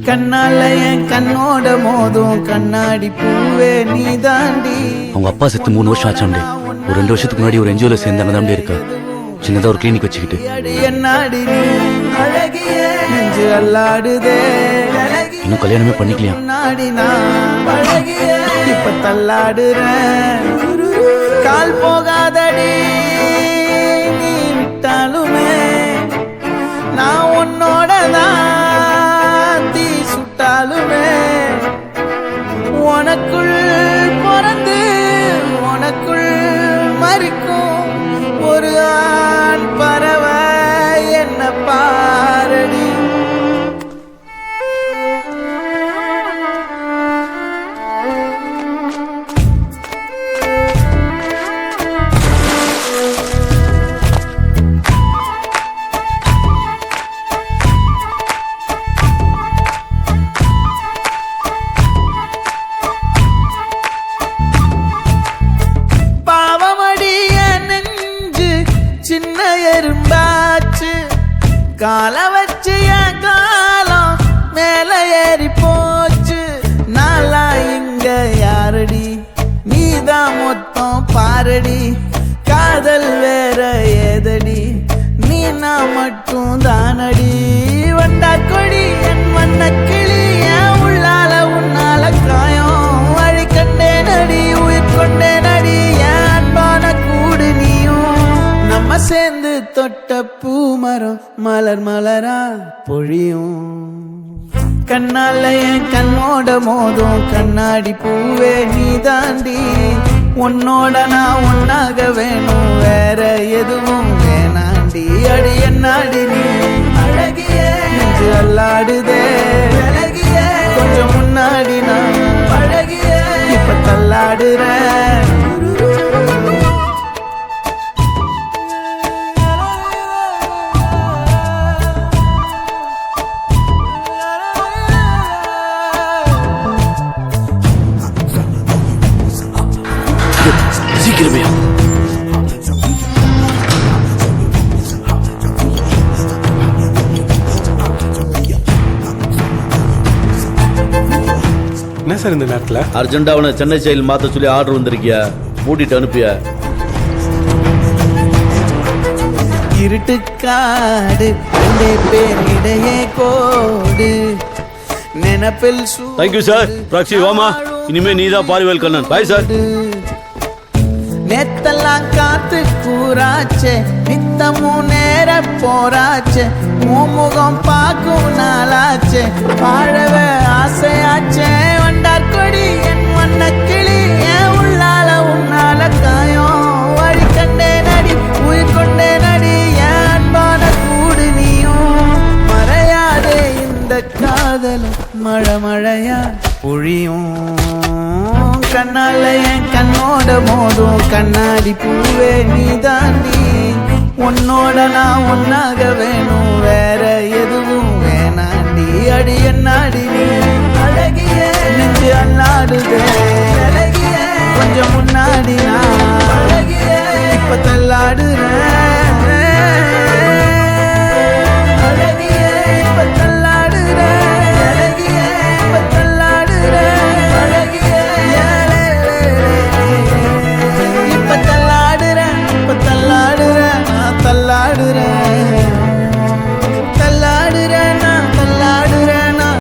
கண்ணால என் கண்ணோட மோதும் கண்ணாடி பூவே நீ தாண்டி. அவங்க அப்பா செத்து 3 வருஷம் ஆச்சாண்டே. ஒரு 2 வருஷத்துக்கு முன்னாடி ஒரு என்ஜிஓல சேர்ந்தானே இருக்கா. சின்னதா ஒரு கிளினிக் வச்சுக்கிட்டு. என்னாடி நீ அழகிய நெஞ்சு அல்லாடுதே. இன்னும் கல்யாணமே பண்ணிக்கலையா? நாடி நான் அழகிய இப்ப தள்ளாடுறேன். கால் போகாதடி நீ விட்டாலுமே நான் உன்னோட தான் தீ சுட்டாலுமே. உனக்குள் பிறந்து உனக்குள் மறிக்கும் ஒரு ஆண் பறவை என்ன பாரடி. சின்ன எறும்பாச்சு கால வச்சு என் காலம் மேல ஏறி போச்சு. நாளா இங்க யாரடி நீதான் மொத்தம் பாரடி. காதல் வேற ஏதடி நீ நான் மட்டும் தானடி. வண்டா கொடி என் வண்ண கிளி என் உள்ளால உன்னால காயம் வழி கண்டே நடி உயிர் கொண்டே நடி. என் அன்பான கூடு நீயும் நம்ம சேர்ந்து தொட்ட பூமரம் மலர் மலரா பொழியும். கண்ணால என் கண்ணோட மோதும் கண்ணாடி பூவே நீ தாண்டி. உன்னோட நான் ஒன்னாக வேணும் வேற எதுவும் வேணாண்டி. அடி என்னாடி நீ அழகிய நெஞ்சு அல்லாடுதே. கொஞ்சம் முன்னாடி நான் அழகிய இப்ப தள்ளாடுறேன். சீக்கிரமே என்ன சார் இந்த நேரத்தில் அர்ஜென்டா அவனை சென்னை செயல் மாத்த சொல்லி ஆர்டர் வந்திருக்கியா? மூடிட்டு அனுப்பிய. இருட்டுக்காடு பேரிடையே கோடு நினப்பில். Thank you sir. பிராக்சி வாமா, இனிமே நீதான் பாரிவேல் கண்ணன். Bye sir. நேத்தெல்லாம் காத்து கூறாச்சே நித்தமும் நேர போராச்சே. முகம் பார்க்கும் நாளாச்சே வாழவே ஆசையாச்சே. வண்டார் கொடி என் வண்ண கிளி என் உள்ளால உன்னால காயம் வழி கண்டே நடி உயிர் கொண்டே நடி. என் அன்பான கூடு நீயும் மறையாதே இந்த காதலும் மழை மழையா பொழியும். கண்ணால என் கண்ணோட மோதும் கண்ணாடி பூவே நீ தாண்டி. உன்னோட நான் ஒன்னாக வேணும் வேற எதுவும் வேணாண்டி. அடி என்னாடி நீ அழகிய நெஞ்சு அல்லாடுதே.